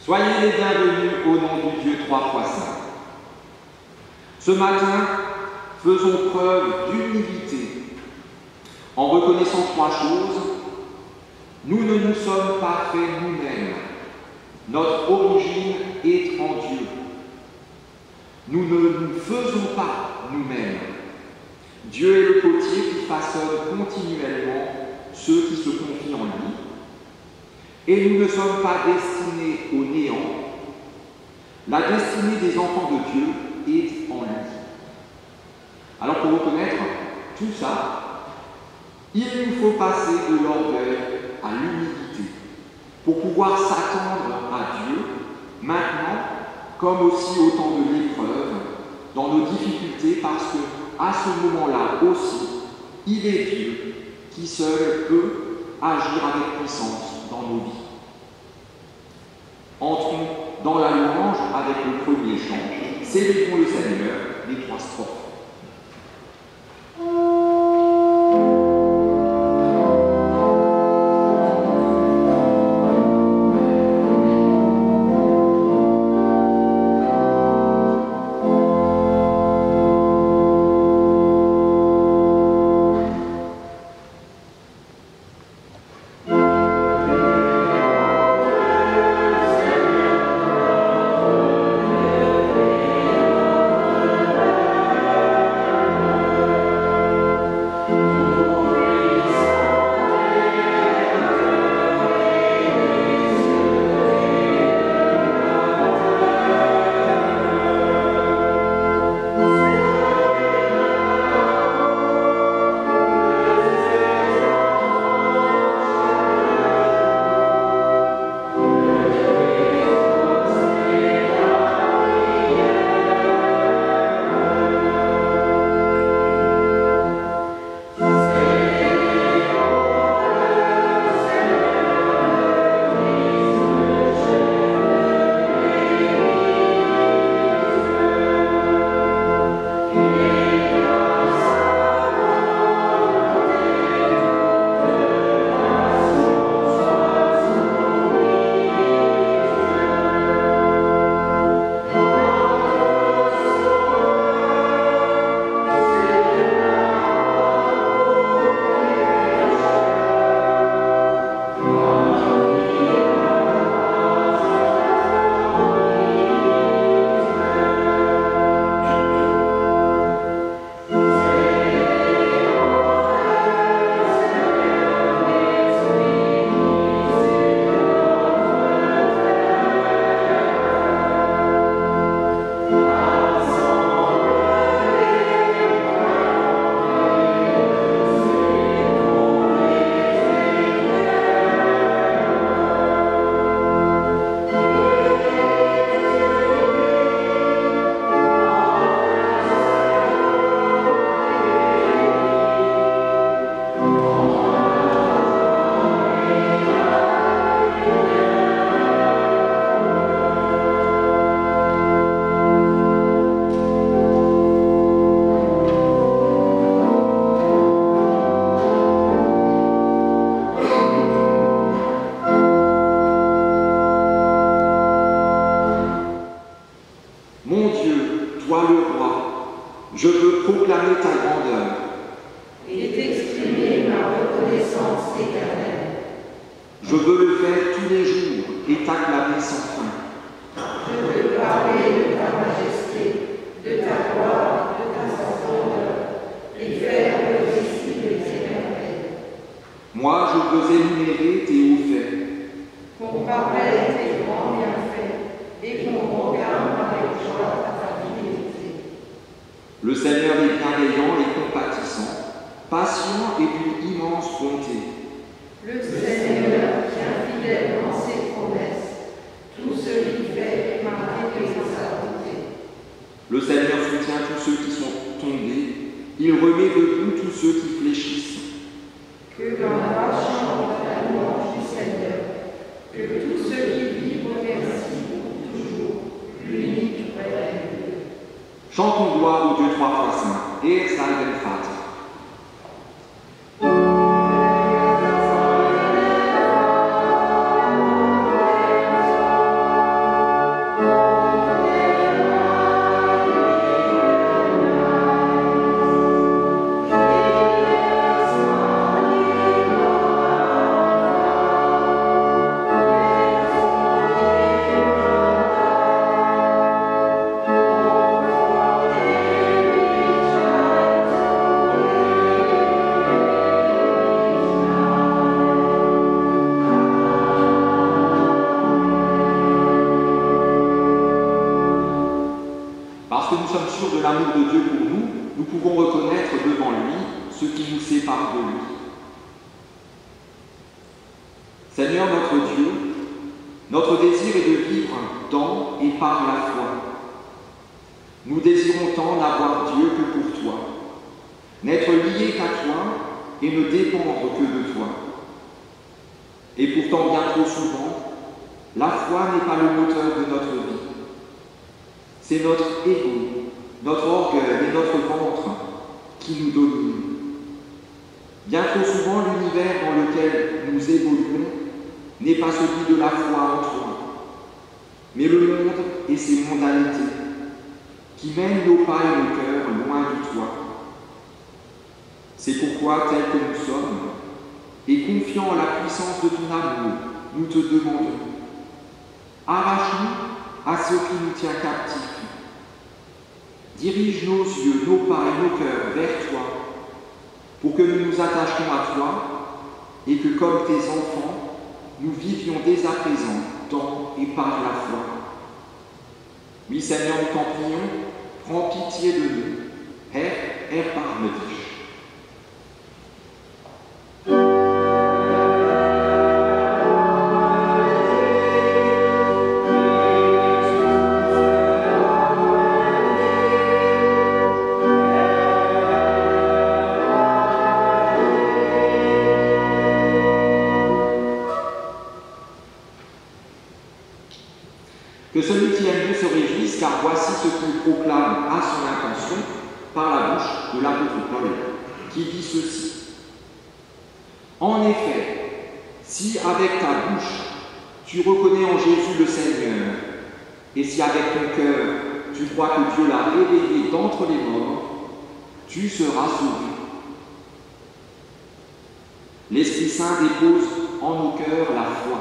Soyez les bienvenus au nom du Dieu trois fois saint. Ce matin, faisons preuve d'humilité en reconnaissant trois choses. Nous ne nous sommes pas faits nous-mêmes. Notre origine est en Dieu. Nous ne nous faisons pas nous-mêmes. Dieu est le potier qui façonne continuellement ceux qui se confient en lui. Et nous ne sommes pas destinés au néant. La destinée des enfants de Dieu est en lui. Alors pour reconnaître tout ça, il nous faut passer de l'orgueil à l'humilité pour pouvoir s'attendre à Dieu maintenant comme aussi au temps de l'épreuve, dans nos difficultés, parce qu'à ce moment-là aussi, il est Dieu qui seul peut agir avec puissance dans nos vies. Entrons dans la louange avec le premier chant. Célébrons le Seigneur, les trois strophes. Chantons gloire au Dieu trois fois saint. Et Salve Vater. sépare de lui. Seigneur notre Dieu, notre désir est de vivre dans et par la foi. Nous désirons tant n'avoir Dieu que pour toi, n'être liés qu'à toi et ne dépendre que de toi. Et pourtant, bien trop souvent, la foi n'est pas le moteur de notre vie. C'est notre ego, notre orgueil et notre ventre qui nous dominent. Bien trop souvent, l'univers dans lequel nous évoluons n'est pas celui de la foi en toi, mais le monde et ses mondanités qui mènent nos pas et nos cœurs loin de toi. C'est pourquoi, tels que nous sommes, et confiant en la puissance de ton amour, nous te demandons, arrache-nous à ce qui nous tient captifs. Dirige nos yeux, nos pas et nos cœurs vers toi, pour que nous nous attachions à toi et que, comme tes enfants, nous vivions dès à présent dans et par la foi. Oui, Seigneur, nous t'en prions, prends pitié de nous. Erbarme dich. Que celui qui aime Dieu se réjouisse, car voici ce qu'il proclame à son intention par la bouche de l'apôtre Paul, qui dit ceci. En effet, si avec ta bouche tu reconnais en Jésus le Seigneur, et si avec ton cœur tu crois que Dieu l'a réveillé d'entre les morts, tu seras sauvé. L'Esprit Saint dépose en nos cœurs la foi.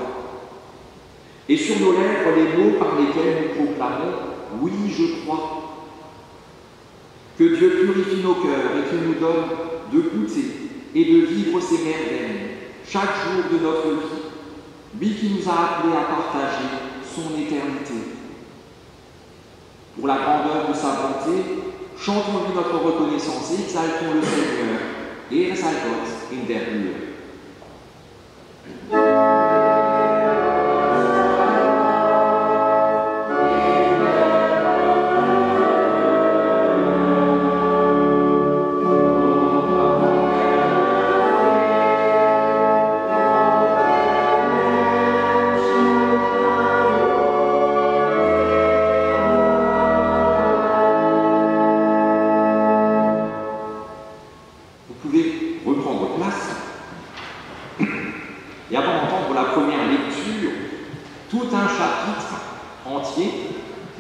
Et sur nos lèvres, les mots par lesquels nous proclamons « Oui, je crois ». Que Dieu purifie nos cœurs et qu'il nous donne de goûter et de vivre ses merveilles chaque jour de notre vie, lui qui nous a appelés à partager son éternité. Pour la grandeur de sa bonté, chantons-lui notre reconnaissance et exaltons le Seigneur. Ehre sei Gott in der Höhe.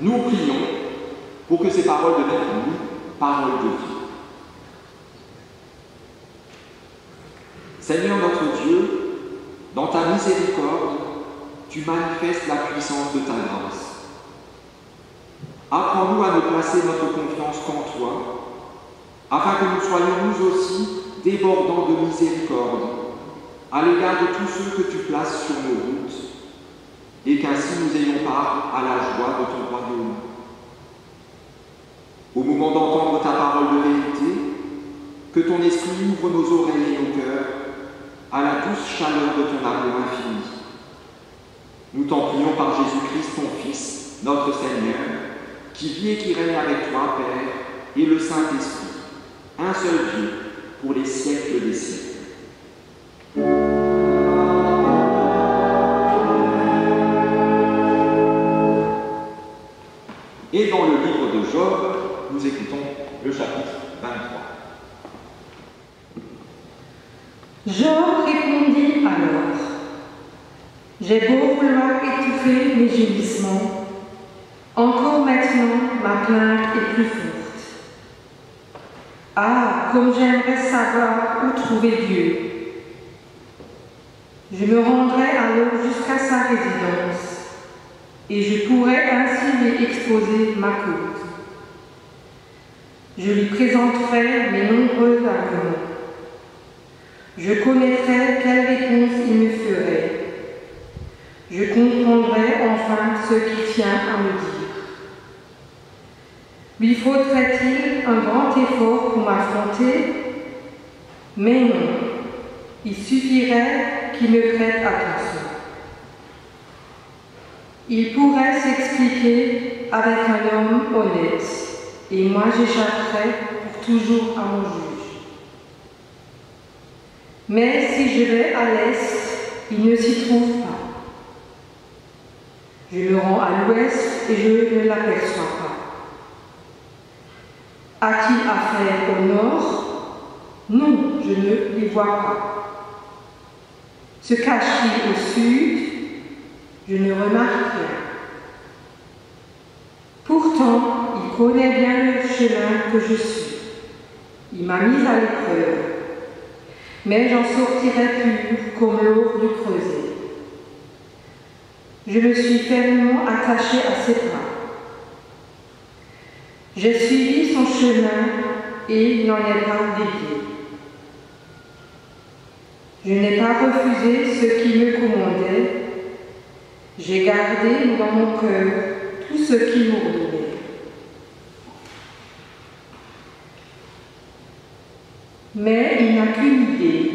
Nous prions pour que ces paroles deviennent pour nous paroles de vie. Seigneur notre Dieu, dans ta miséricorde, tu manifestes la puissance de ta grâce. Apprends-nous à ne placer notre confiance qu'en toi, afin que nous soyons nous aussi débordants de miséricorde à l'égard de tous ceux que tu places sur nos routes, et qu'ainsi nous ayons part à la joie de ton royaume. Au moment d'entendre ta parole de vérité, que ton esprit ouvre nos oreilles et nos cœurs à la douce chaleur de ton amour infini. Nous t'en prions par Jésus-Christ, ton Fils, notre Seigneur, qui vit et qui règne avec toi, Père, et le Saint-Esprit, un seul Dieu, pour les siècles des siècles. Et dans le livre de Job, nous écoutons le chapitre 23. Job répondit alors, « J'ai beau vouloir étouffer mes gémissements, encore maintenant ma plainte est plus forte. Ah, comme j'aimerais savoir où trouver Dieu. Je me rendrai alors jusqu'à sa résidence, et je pourrai ainsi lui exposer ma cause. Je lui présenterai mes nombreux arguments. Je connaîtrai quelle réponse il me ferait. Je comprendrai enfin ce qu'il tient à me dire. Lui faudrait-il un grand effort pour m'affronter? Mais non, il suffirait qu'il me prête attention. Il pourrait s'expliquer avec un homme honnête, et moi j'échapperais pour toujours à mon juge. Mais si je vais à l'est, il ne s'y trouve pas. Je me rends à l'ouest et je ne l'aperçois pas. A-t-il affaire au nord? Non, je ne les vois pas. Se cache-t-il au sud? Je ne remarque rien. Pourtant, il connaît bien le chemin que je suis. Il m'a mise à l'épreuve. Mais j'en sortirai plus comme l'eau du creuset. Je me suis fermement attachée à ses bras. J'ai suivi son chemin et il n'en est pas dévié. Je n'ai pas refusé ce qu'il me commandait. J'ai gardé dans mon cœur tout ce qu'il m'ordonnait. Mais il n'a qu'une idée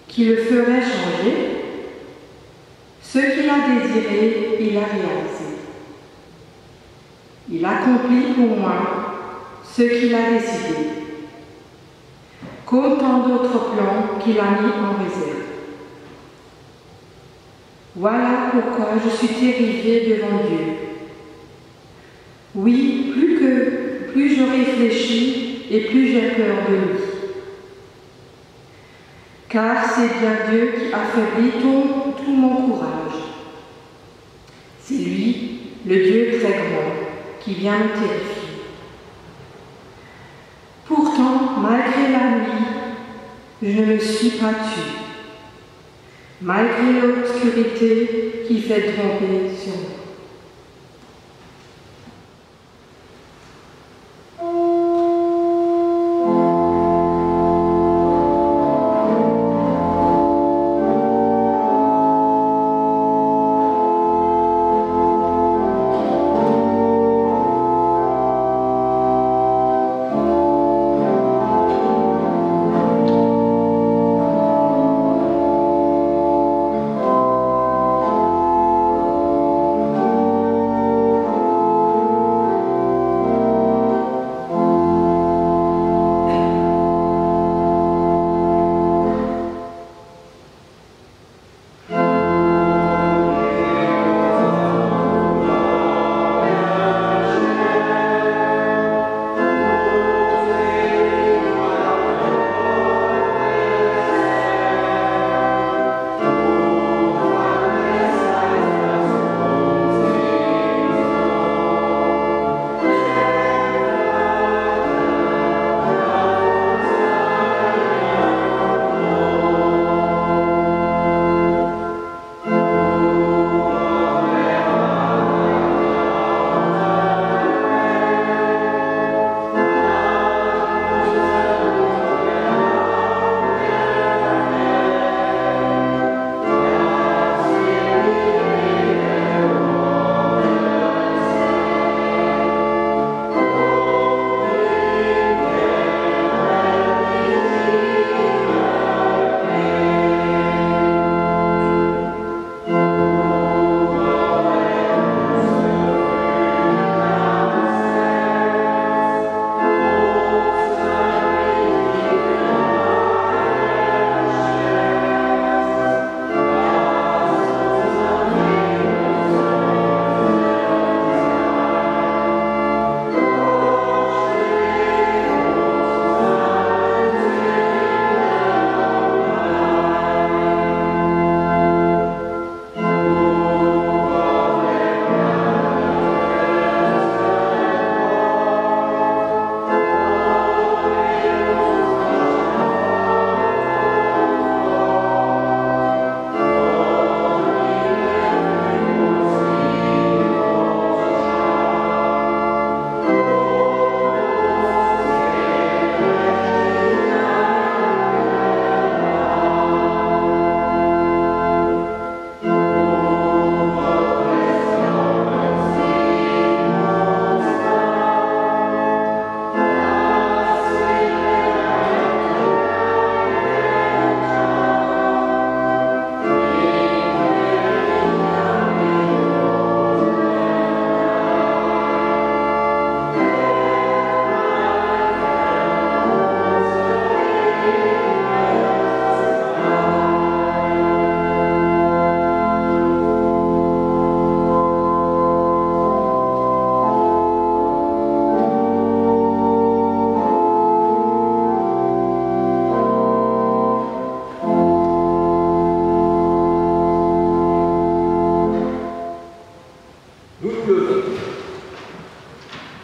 qui le ferait changer. Ce qu'il a désiré, il a réalisé. Il accomplit pour moi ce qu'il a décidé, comme tant d'autres plans qu'il a mis en réserve. Voilà pourquoi je suis terrifiée devant Dieu. Oui, plus je réfléchis et plus j'ai peur de lui. Car c'est bien Dieu qui affaiblit tout mon courage. C'est lui, le Dieu très grand, qui vient me terrifier. Pourtant, malgré la nuit, je ne me suis pas tue. Malgré l'obscurité qui fait tromper sur moi.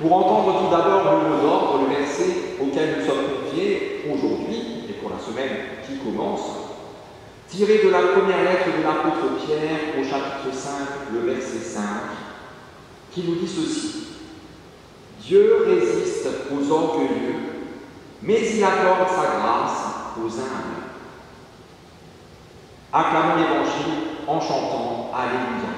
pour entendre tout d'abord le mot d'ordre, le verset auquel nous sommes confiés aujourd'hui, et pour la semaine qui commence, tiré de la première lettre de l'apôtre Pierre au chapitre 5, le verset 5, qui nous dit ceci. Dieu résiste aux orgueilleux, mais il accorde sa grâce aux humbles. Acclamons l'Évangile en chantant Alléluia.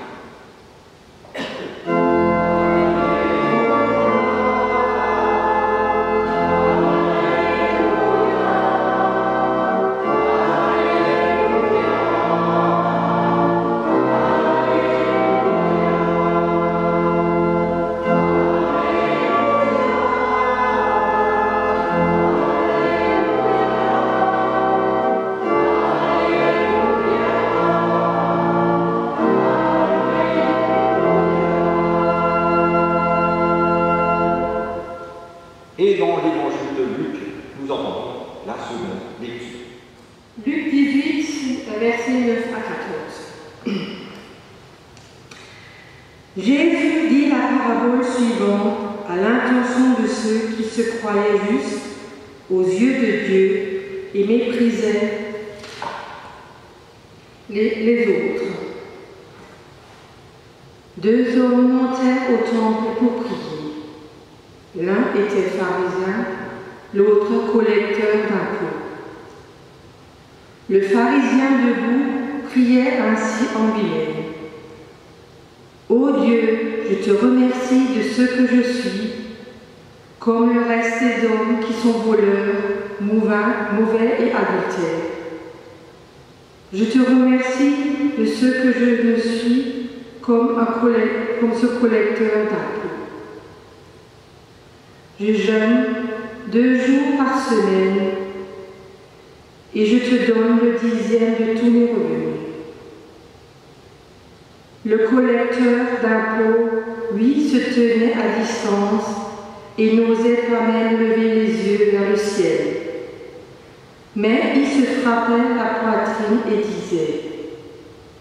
Et dans l'évangile de Luc, nous entendons la seconde lecture. Luc 18, versets 9 à 14. Jésus dit la parabole suivante à l'intention de ceux qui se croyaient justes aux yeux de Dieu et méprisaient les autres. Deux hommes montèrent au temple pour prier. L'un était pharisien, l'autre collecteur d'impôts. Le pharisien debout priait ainsi en lui-même. Ô Dieu, je te remercie de ce que je suis, comme le reste des hommes qui sont voleurs, mauvais et adultères. Je te remercie de ce que je ne suis, comme ce collecteur d'impôts. Je jeûne 2 jours par semaine et je te donne le 10e de tous mes revenus. Le collecteur d'impôts, lui, se tenait à distance et n'osait pas même lever les yeux vers le ciel. Mais il se frappait la poitrine et disait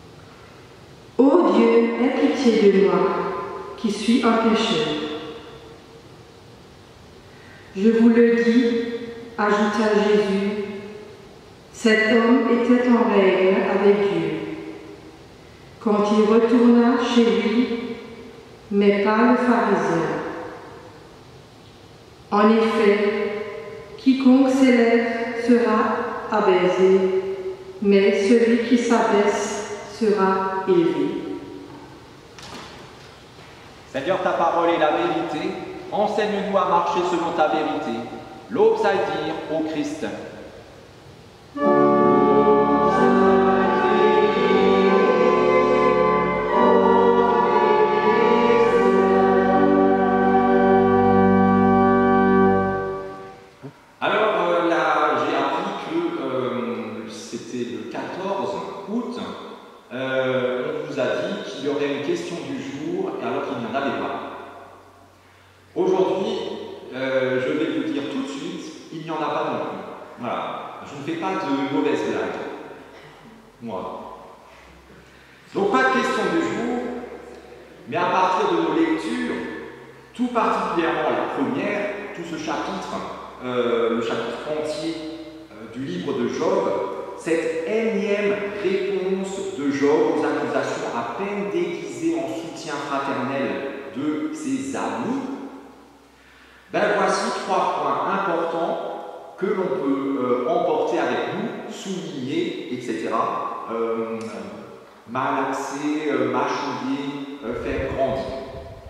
« Ô Dieu, aie pitié de moi, qui suis un pécheur. » Je vous le dis, ajouta Jésus, cet homme était en règle avec Dieu. Quand il retourna chez lui, mais pas le pharisien. En effet, quiconque s'élève sera abaissé, mais celui qui s'abaisse sera élevé. Seigneur, ta parole est la vérité. Enseigne-nous à marcher selon ta vérité. L'aube à dire au Christ. Alors là, j'ai appris que c'était le 14 août. On vous a dit qu'il y aurait une question du jour, alors qu'il n'y en avait pas. Aujourd'hui, je vais vous dire tout de suite, il n'y en a pas non plus. Voilà, je ne fais pas de mauvaises blagues. Moi. Donc pas de question du jour, mais à partir de nos lectures, tout particulièrement la première, tout ce chapitre, le chapitre entier du livre de Job, cette énième réponse de Job aux accusations à peine déguisées en soutien fraternel de ses amis, ben voici 3 points importants que l'on peut emporter avec nous, souligner, etc. Malaxer, mâchouiller, faire grandir.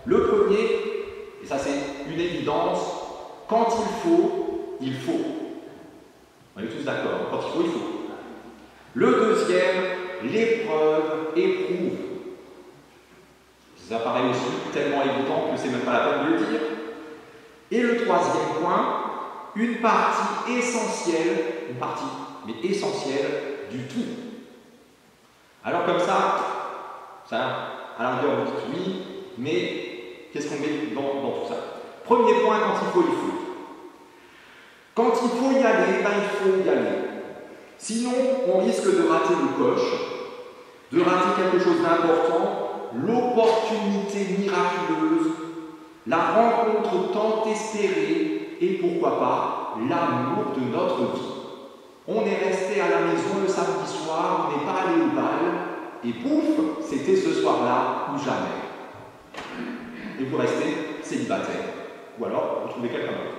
Le premier, et ça c'est une évidence, quand il faut, il faut. On est tous d'accord, quand il faut, il faut. Le deuxième, l'épreuve éprouve. Ça paraît aussi tellement évident que c'est même pas la peine de le dire. Et le troisième point, une partie essentielle, mais essentielle du tout. Alors comme ça, à l'intérieur vous dites oui, mais qu'est-ce qu'on met dans tout ça? Premier point, quand il faut, il faut. Quand il faut y aller, ben il faut y aller. Sinon, on risque de rater le coche, de rater quelque chose d'important, l'opportunité miraculeuse, la rencontre tant espérée et pourquoi pas l'amour de notre vie. On est resté à la maison le samedi soir, on n'est pas allé au bal, et pouf, c'était ce soir-là ou jamais. Et vous restez célibataire, ou alors vous trouvez quelqu'un d'autre.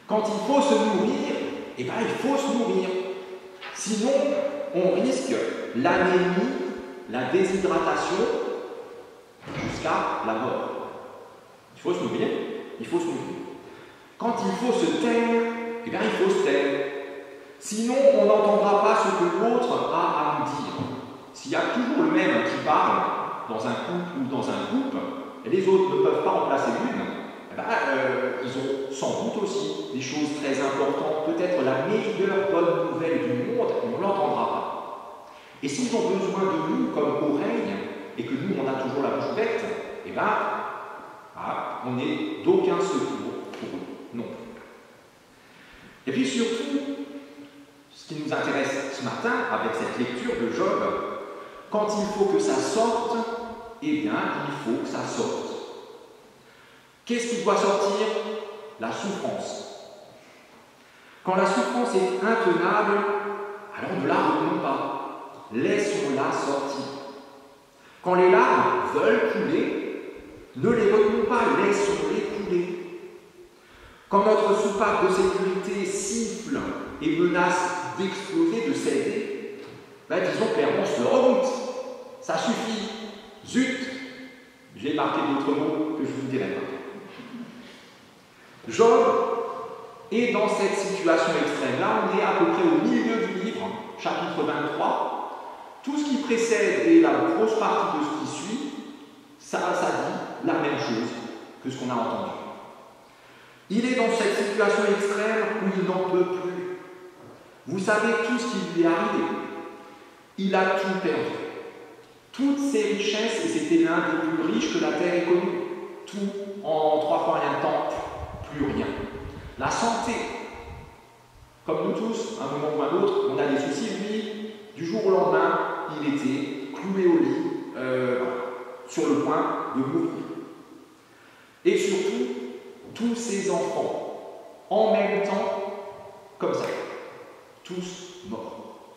Quand il faut se nourrir, eh bien il faut se nourrir. Sinon, on risque l'anémie, la déshydratation, jusqu'à la mort. Il faut se nourrir, il faut se nourrir. Quand il faut se taire, eh bien il faut se taire. Sinon, on n'entendra pas ce que l'autre a à nous dire. S'il y a toujours le même qui parle, dans un couple ou dans un groupe, et les autres ne peuvent pas en placer une, eh bien, ils ont sans doute aussi des choses très importantes, peut-être la meilleure bonne nouvelle du monde, et on ne l'entendra pas. Et s'ils ont besoin de nous comme oreilles, et que nous, on a toujours la bouche ouverte, eh bien, on n'est d'aucun secours pour eux, non. Et puis surtout, ce qui nous intéresse ce matin, avec cette lecture de Job, quand il faut que ça sorte, eh bien, il faut que ça sorte. Qu'est-ce qui doit sortir? La souffrance. Quand la souffrance est intenable, alors ne la retenons pas. Laissons-la sortir. Quand les larmes veulent couler, ne les retenons pas, laissons-les couler. Quand notre soupape de sécurité siffle et menace d'exploser, de céder, disons clairement, se remonte. Ça suffit. Zut! J'ai marqué d'autres mots que je ne vous dirai pas. Job est dans cette situation extrême-là. On est à peu près au milieu du livre, chapitre 23. Tout ce qui précède et la grosse partie de ce qui suit, ça dit la même chose que ce qu'on a entendu. Il est dans cette situation extrême où il n'en peut plus. Vous savez tout ce qui lui est arrivé. Il a tout perdu. Toutes ses richesses, et c'était l'un des plus riches que la terre ait connu. Tout en 3 fois rien de temps, plus rien. La santé, comme nous tous, à un moment ou à un autre, on a des soucis. Lui, du jour au lendemain, il était cloué au lit, sur le point de mourir. Et surtout, tous ses enfants, en même temps, comme ça, tous morts.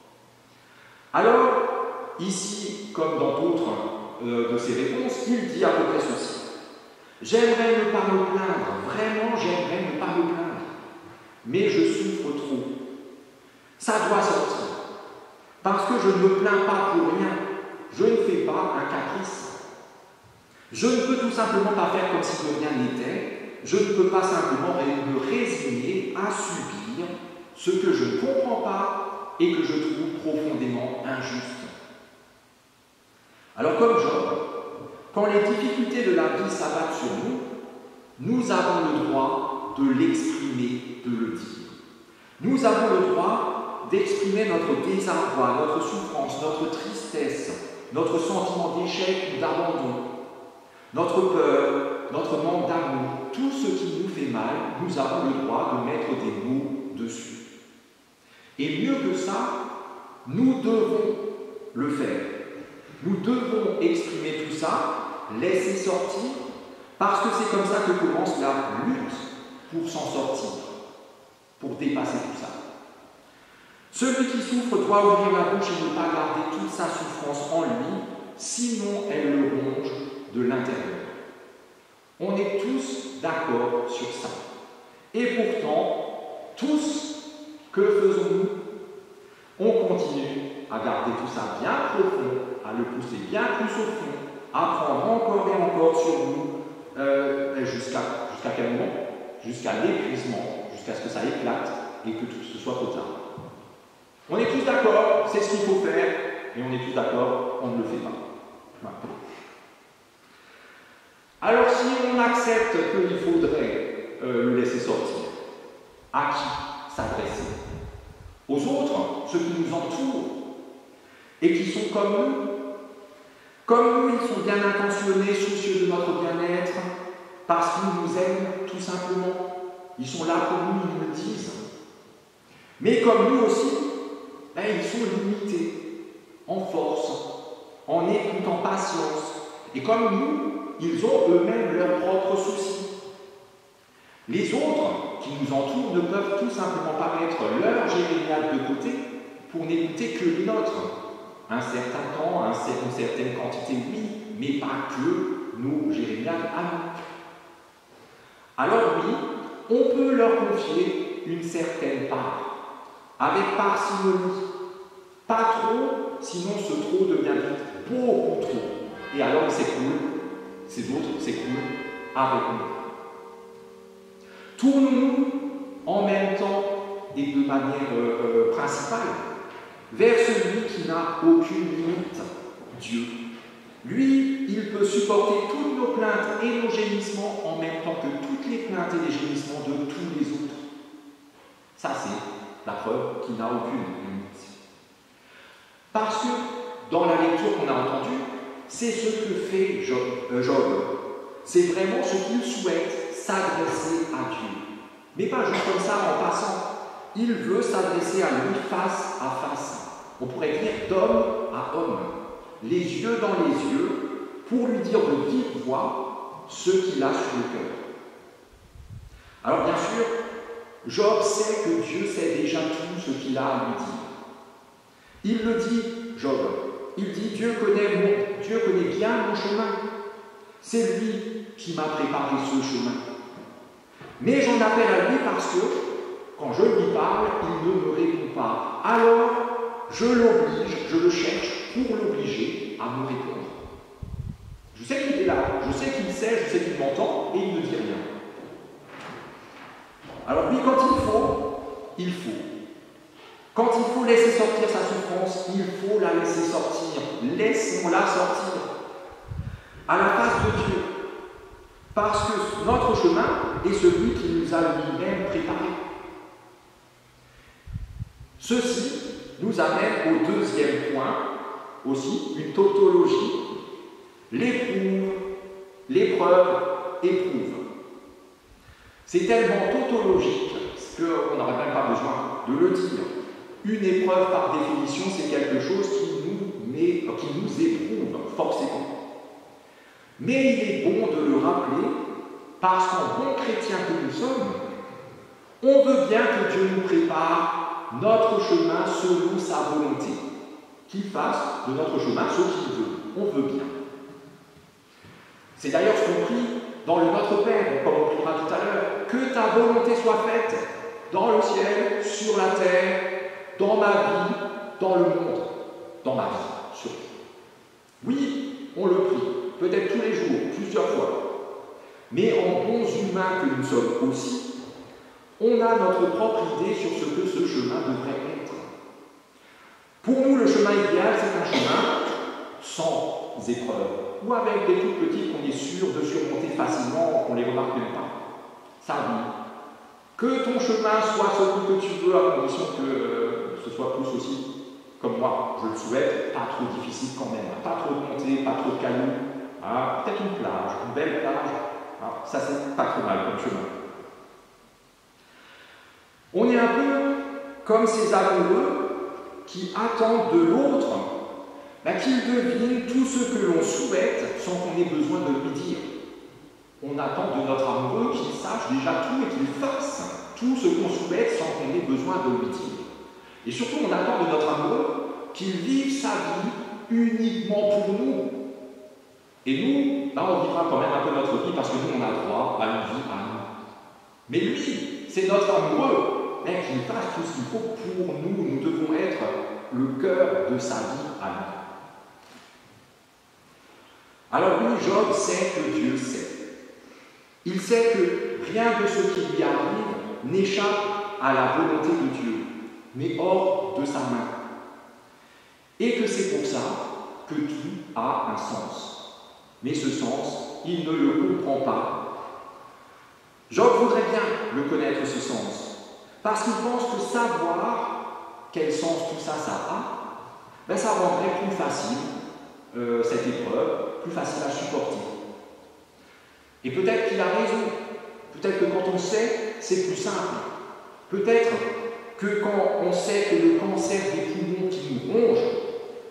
Alors, ici, comme dans d'autres de ses réponses, il dit à peu près ceci. J'aimerais ne pas me plaindre, vraiment j'aimerais ne pas me plaindre, mais je souffre trop. Ça doit sortir, parce que je ne me plains pas pour rien, je ne fais pas un caprice. Je ne peux tout simplement pas faire comme si de rien n'était, je ne peux pas simplement me résigner à subir ce que je ne comprends pas et que je trouve profondément injuste. Alors comme Job, quand les difficultés de la vie s'abattent sur nous, nous avons le droit de l'exprimer, de le dire. Nous avons le droit d'exprimer notre désarroi, notre souffrance, notre tristesse, notre sentiment d'échec ou d'abandon, notre peur, notre manque d'amour, tout ce qui nous fait mal, nous avons le droit de mettre des mots dessus. Et mieux que ça, nous devons le faire. Nous devons exprimer tout ça, laisser sortir, parce que c'est comme ça que commence la lutte pour s'en sortir, pour dépasser tout ça. Celui qui souffre doit ouvrir la bouche et ne pas garder toute sa souffrance en lui, sinon elle le ronge de l'intérieur. On est tous d'accord sur ça. Et pourtant, tous, que faisons-nous? On continue à garder tout ça bien profond, à le pousser bien plus au fond, à prendre encore et encore sur nous, jusqu'à quel moment? Jusqu'à l'épuisement, jusqu'à ce que ça éclate et que tout ce soit total. On est tous d'accord, c'est ce qu'il faut faire, et on est tous d'accord, on ne le fait pas. Voilà. Alors si on accepte qu'il faudrait le laisser sortir, à qui s'adresser? Aux autres, ceux qui nous entourent, et qui sont comme nous. Comme nous, ils sont bien intentionnés, soucieux de notre bien-être, parce qu'ils nous aiment tout simplement. Ils sont là pour nous, ils nous le disent. Mais comme nous aussi, ils sont limités, en force, en écoute, en patience. Et comme nous, ils ont eux-mêmes leurs propres soucis. Les autres qui nous entourent ne peuvent tout simplement pas mettre leur jérémiade de côté pour n'écouter que les nôtres. Un certain temps, une certaine quantité, oui, mais pas que nos jérémiades à nous. Alors oui, on peut leur confier une certaine part, avec parcimonie. Pas trop, sinon ce trop devient vite beaucoup trop. Et alors ils s'écroulent, ces autres s'écroulent avec nous. Tournons-nous en même temps et de manière principale vers celui qui n'a aucune limite, Dieu. Lui, il peut supporter toutes nos plaintes et nos gémissements en même temps que toutes les plaintes et les gémissements de tous les autres. Ça, c'est la preuve qu'il n'a aucune limite. Parce que, dans la lecture qu'on a entendue, c'est ce que fait Job. C'est vraiment ce qu'il souhaite, s'adresser à Dieu. Mais pas juste comme ça en passant. Il veut s'adresser à lui face à face. On pourrait dire d'homme à homme, les yeux dans les yeux, pour lui dire de vive voix ce qu'il a sur le cœur. Alors bien sûr, Job sait que Dieu sait déjà tout ce qu'il a à lui dire. Il le dit, Job, il dit Dieu connaît bien mon chemin. C'est lui qui m'a préparé ce chemin. Mais j'en appelle à lui parce que, quand je lui parle, il ne me répond pas. Alors, je l'oblige, je le cherche pour l'obliger à me répondre. Je sais qu'il est là, je sais qu'il sait, je sais qu'il m'entend, et il ne dit rien. Alors lui, quand il faut. Quand il faut laisser sortir sa souffrance, il faut la laisser sortir. Laissons-la sortir. À la face de Dieu. Parce que notre chemin est celui qui nous a lui-même préparé. Ceci nous amène au deuxième point, aussi, une tautologie. L'épreuve éprouve. C'est tellement tautologique qu'on n'aurait même pas besoin de le dire. Une épreuve, par définition, c'est quelque chose qui nous éprouve, forcément. Mais il est bon de le rappeler, parce qu'en bon chrétien que nous sommes, on veut bien que Dieu nous prépare notre chemin selon sa volonté, qu'il fasse de notre chemin ce qu'il veut. On veut bien. C'est d'ailleurs ce qu'on prie dans le Notre Père, comme on priera tout à l'heure. Que ta volonté soit faite dans le ciel, sur la terre, dans ma vie, dans le monde, dans ma vie, surtout. Oui, on le prie, peut-être tous les jours, plusieurs fois. Mais en bons humains que nous sommes aussi, on a notre propre idée sur ce que ce chemin devrait être. Pour nous, le chemin idéal, c'est un chemin sans épreuve, ou avec des toutes petites qu'on est sûr de surmonter facilement, qu'on ne les remarque même pas. Ça oui. Que ton chemin soit celui que tu veux, à condition que ce soit plus aussi, comme moi, je le souhaite, pas trop difficile quand même, pas trop de montée, pas trop de cailloux, peut-être une plage, une belle plage, ça c'est pas trop mal comme chemin. On est un peu comme ces amoureux qui attendent de l'autre qu'il devine tout ce que l'on souhaite sans qu'on ait besoin de lui dire. On attend de notre amoureux qu'il sache déjà tout et qu'il fasse tout ce qu'on souhaite sans qu'on ait besoin de lui dire. Et surtout, on attend de notre amoureux qu'il vive sa vie uniquement pour nous. Et nous, on vivra quand même un peu notre vie parce que nous, on a droit à une vie à nous. Mais lui, c'est notre amoureux, qu'il fasse tout ce qu'il faut pour nous. Nous devons être le cœur de sa vie à nous. Alors oui, Job sait que Dieu sait. Il sait que rien de ce qui lui arrive n'échappe à la volonté de Dieu, mais hors de sa main. Et que c'est pour ça que tout a un sens. Mais ce sens, il ne le comprend pas. Job voudrait bien le connaître, ce sens, parce qu'il pense que savoir quel sens tout ça a, ça rendrait plus facile cette épreuve, plus facile à supporter. Et peut-être qu'il a raison. Peut-être que quand on sait, c'est plus simple. Peut-être que quand on sait que le cancer des poumons qui nous ronge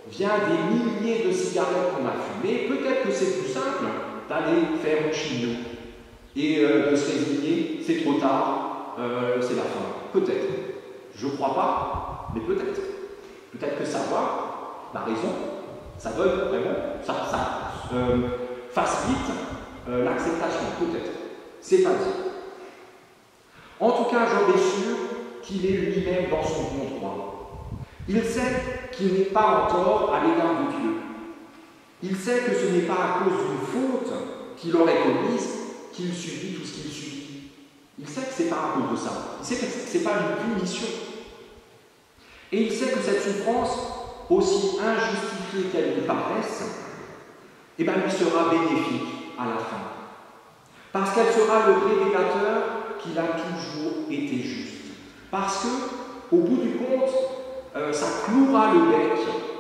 vient des milliers de cigarettes qu'on a fumées, peut-être que c'est plus simple d'aller faire une chimio et de se résigner, c'est trop tard, c'est la fin. Peut-être. Je ne crois pas, mais peut-être. Peut-être que savoir la raison, ça donne vraiment, ça facilite l'acceptation, peut-être. C'est pas dit. En tout cas, Job est sûr qu'il est lui-même dans son bon droit. Il sait qu'il n'est pas en tort à l'égard de Dieu. Il sait que ce n'est pas à cause d'une faute qu'il aurait commise qu'il subit tout ce qu'il subit. Il sait que ce n'est pas à cause de ça. Il sait que ce n'est pas une punition. Et il sait que cette souffrance, aussi injustifiée qu'elle lui paraisse, lui sera bénéfique à la fin. Parce qu'elle sera le révélateur qu'il a toujours été juste. Parce que, au bout du compte, ça clouera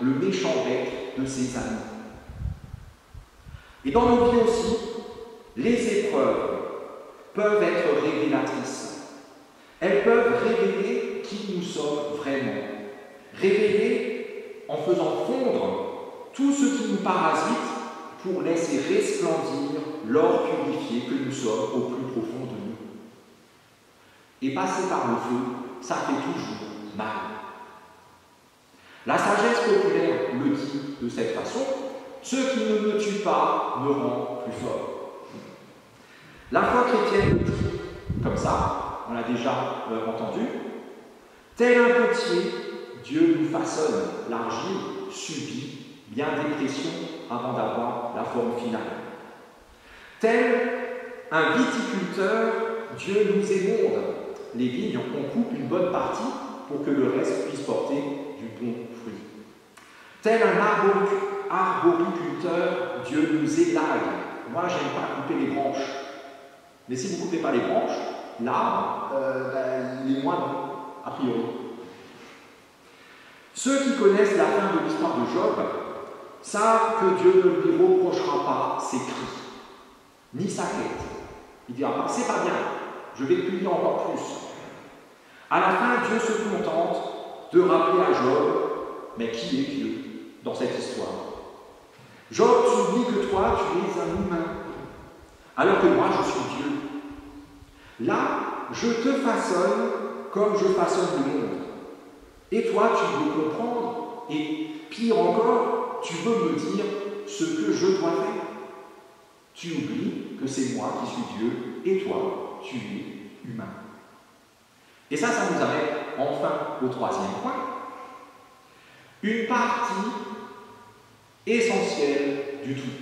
le méchant bec de ses amis. Et dans nos vies aussi, les épreuves peuvent être révélatrices. Elles peuvent révéler qui nous sommes vraiment. Révéler en faisant fondre tout ce qui nous parasite pour laisser resplendir l'or purifié que nous sommes au plus profond de nous. Et passer par le feu, ça fait toujours mal. La sagesse populaire le dit de cette façon: ce qui ne me tue pas me rend plus fort. La foi chrétienne le dit comme ça, on l'a déjà entendu. Tel un potier, Dieu nous façonne l'argile, subit bien des pressions avant d'avoir la forme finale. Tel un viticulteur, Dieu nous émonde les vignes, on coupe une bonne partie pour que le reste puisse porter du bon fruit. Tel un arboriculteur, Dieu nous élague. Moi, j'aime pas couper les branches. Mais si vous ne coupez pas les branches, l'arbre, il est moins bon, a priori. Ceux qui connaissent la fin de l'histoire de Job savent que Dieu ne lui reprochera pas ses cris, ni sa quête. Il dira pas: c'est pas bien, je vais te punir encore plus. À la fin, Dieu se contente de rappeler à Job: mais qui est Dieu dans cette histoire? Job, tu oublies que toi, tu es un humain, alors que moi, je suis Dieu. Là, je te façonne comme je façonne le monde. Et toi, tu veux comprendre, et pire encore, tu veux me dire ce que je dois faire. Tu oublies que c'est moi qui suis Dieu, et toi, tu es humain. Et ça nous amène enfin au troisième point. Une partie essentielle du tout.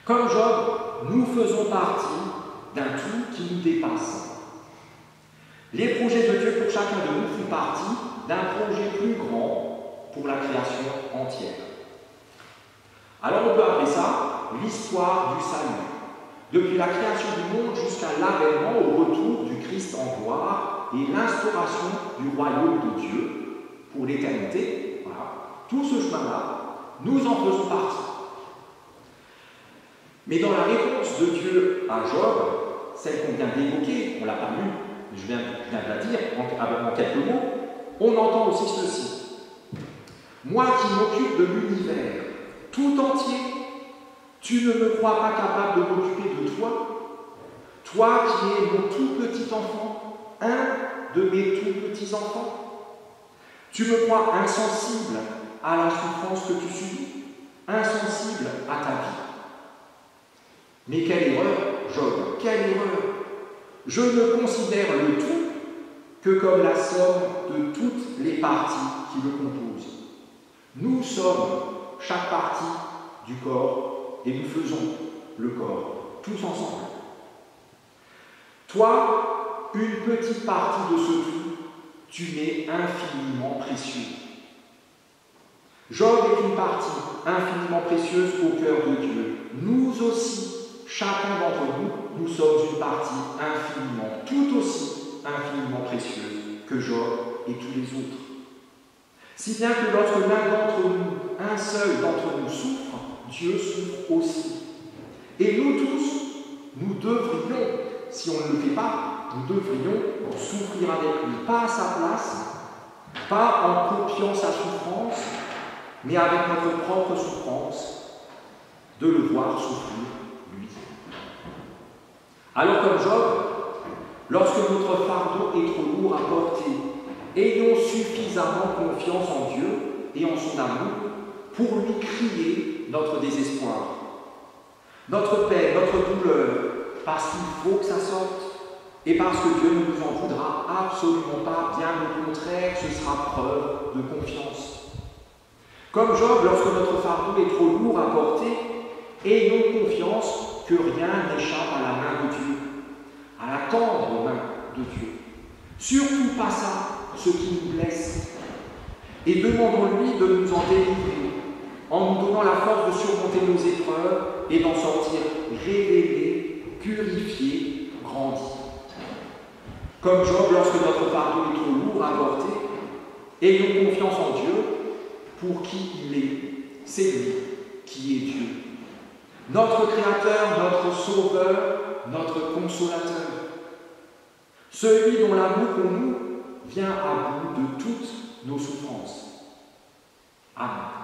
Comme Job, nous faisons partie d'un tout qui nous dépasse. Les projets de Dieu pour chacun de nous font partie d'un projet plus grand pour la création entière. Alors on peut appeler ça l'histoire du salut. Depuis la création du monde jusqu'à l'avènement au retour du Christ en gloire et l'instauration du royaume de Dieu pour l'éternité. Voilà. Tout ce chemin-là, nous en faisons partie. Mais dans la réponse de Dieu à Job, celle qu'on vient d'évoquer, on ne l'a pas lue, mais je viens de la dire en quelques mots, on entend aussi ceci. Moi qui m'occupe de l'univers tout entier, tu ne me crois pas capable de m'occuper de toi? Toi qui es mon tout petit enfant, un de mes tout petits enfants? Tu me crois insensible à la souffrance que tu subis, insensible à ta vie? Mais quelle erreur, Job, quelle erreur! Je ne considère le tout que comme la somme de toutes les parties qui le composent. Nous sommes chaque partie du corps et nous faisons le corps, tous ensemble. Toi, une petite partie de ce tout, tu m'es infiniment précieux. Job est une partie infiniment précieuse au cœur de Dieu. Nous aussi, chacun d'entre nous, nous sommes une partie infiniment, tout aussi infiniment précieuse que Job et tous les autres. Si bien que lorsque l'un d'entre nous, un seul d'entre nous souffre, Dieu souffre aussi. Et nous tous, nous devrions, si on ne le fait pas, nous devrions souffrir avec lui, pas à sa place, pas en copiant sa souffrance, mais avec notre propre souffrance, de le devoir souffrir, lui. Alors comme Job, lorsque notre fardeau est trop lourd à porter, ayons suffisamment confiance en Dieu et en son amour pour lui crier notre désespoir, notre peine, notre douleur, parce qu'il faut que ça sorte et parce que Dieu ne nous en voudra absolument pas, bien au contraire, ce sera preuve de confiance. Comme Job, lorsque notre fardeau est trop lourd à porter, ayons confiance que rien n'échappe à la main de Dieu, à la tendre main de Dieu. Surtout pas ça, ce qui nous blesse. Et demandons-lui de nous en délivrer, en nous donnant la force de surmonter nos épreuves et d'en sortir révélés, purifiés, grandis. Comme Job, lorsque notre fardeau est trop lourd à porter, ayons confiance en Dieu pour qui il est. C'est lui qui est Dieu. Notre Créateur, notre Sauveur, notre Consolateur. Celui dont l'amour pour nous vient à bout de toutes nos souffrances. Amen.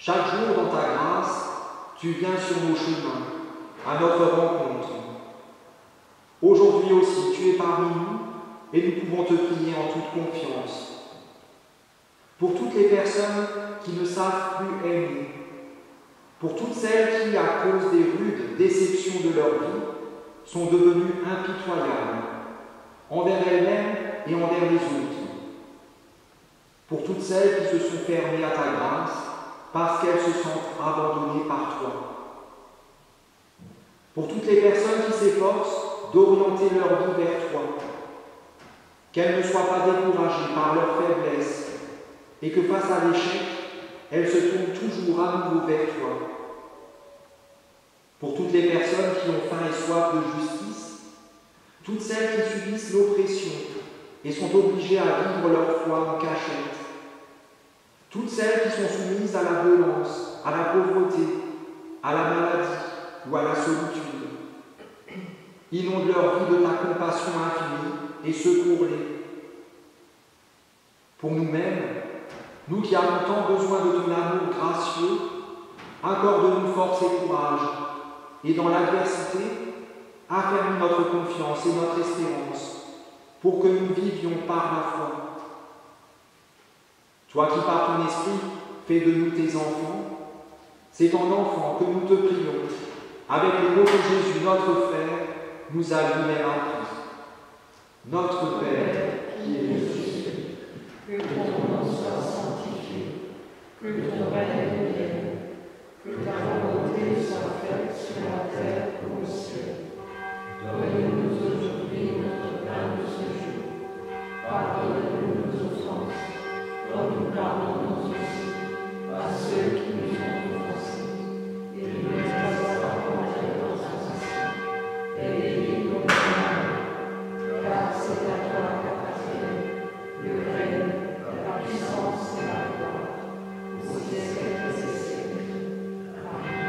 Chaque jour, dans ta grâce, tu viens sur nos chemins, à notre rencontre. Aujourd'hui aussi, tu es parmi nous et nous pouvons te prier en toute confiance. Pour toutes les personnes qui ne savent plus aimer, pour toutes celles qui, à cause des rudes déceptions de leur vie, sont devenues impitoyables envers elles-mêmes et envers les autres. Pour toutes celles qui se sont fermées à ta grâce parce qu'elles se sentent abandonnées par toi. Pour toutes les personnes qui s'efforcent d'orienter leur vie vers toi, qu'elles ne soient pas découragées par leur faiblesse et que face à l'échec, elles se tournent toujours à nouveau vers toi. Pour toutes les personnes qui ont faim et soif de justice, toutes celles qui subissent l'oppression et sont obligées à vivre leur foi en cachette, toutes celles qui sont soumises à la violence, à la pauvreté, à la maladie ou à la solitude, inonde leur vie de ta compassion infinie et secours-les. Pour nous-mêmes, nous qui avons tant besoin de ton amour gracieux, accorde-nous force et courage, et dans l'adversité, affermis notre confiance et notre espérance, pour que nous vivions par la foi. Toi qui par ton esprit fais de nous tes enfants, c'est en enfant que nous te prions, avec les mots que Jésus, notre Frère, nous a lui-même appris. Notre Père, qui es aux cieux, que ton nom soit sanctifié, que ton règne vienne, que ta volonté soit faite sur la terre comme au ciel. Donne-nous aujourd'hui notre pain de ce jour. Pardonne-nous nos offenses, comme nous pardonnons aussi à ceux qui nous ont offensés. Et ne nous laisse pas entrer dans la tentation, et délivre-nous du mal. Car c'est à toi qu'appartiennent le règne, la puissance et la gloire, au siècle des siècles. Amen.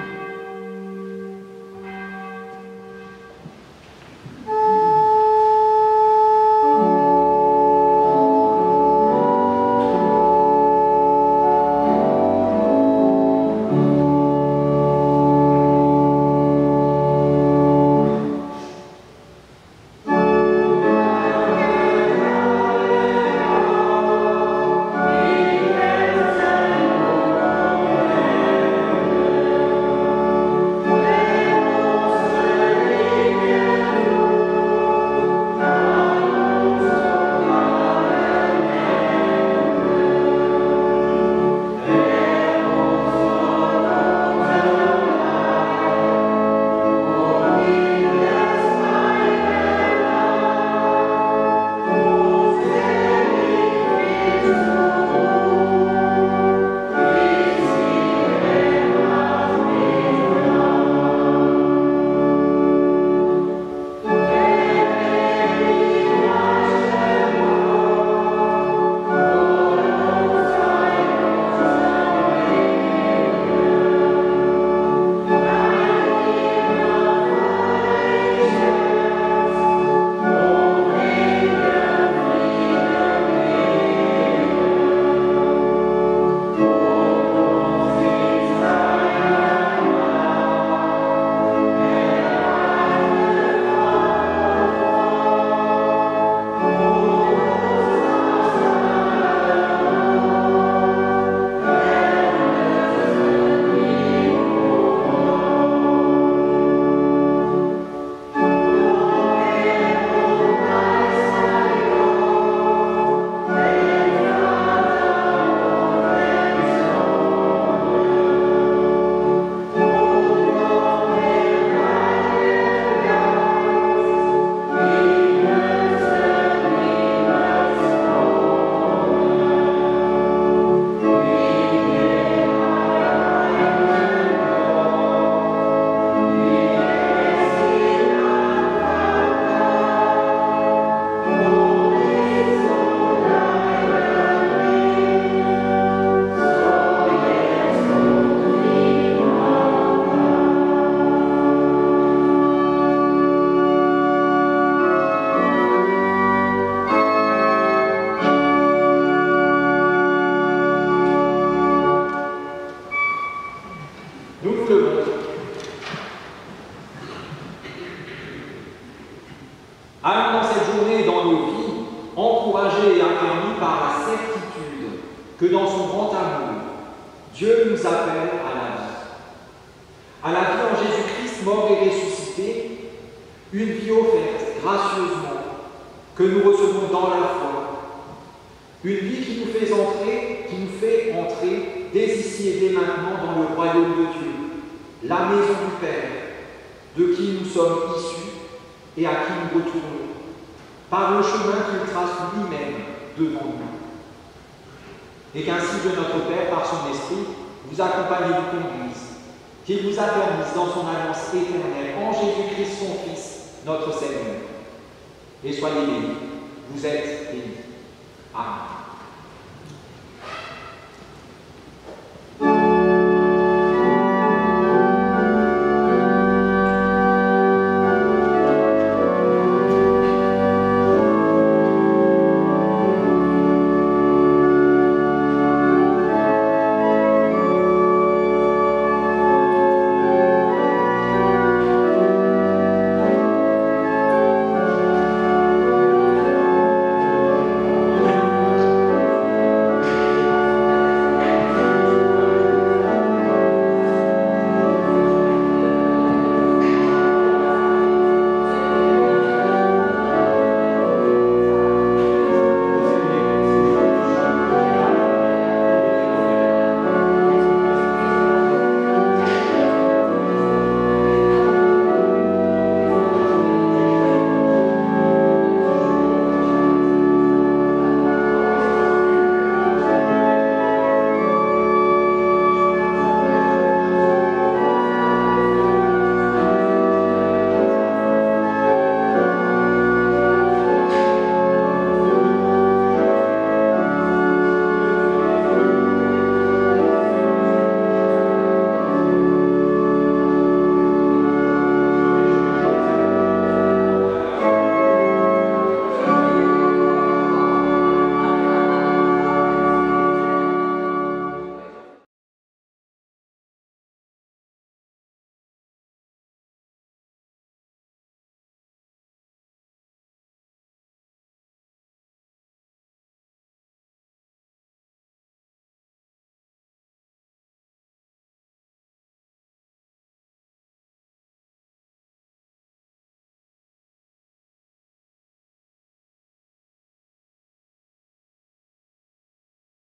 dans nos vies, encouragés et affermis par la certitude que dans son grand amour, Dieu nous appelle à la vie. À la vie en Jésus-Christ mort et ressuscité, une vie offerte gracieusement, que nous recevons dans la foi. Une vie qui nous fait entrer dès ici et dès maintenant dans le royaume de Dieu, la maison du Père, de qui nous sommes issus et à qui nous retournons, par le chemin qu'il trace lui-même devant nous. Et qu'ainsi Dieu notre Père, par son Esprit, vous accompagne et vous conduise, qu'il vous affermisse dans son alliance éternelle en Jésus-Christ, son Fils, notre Seigneur. Et soyez bénis, vous êtes bénis. Amen.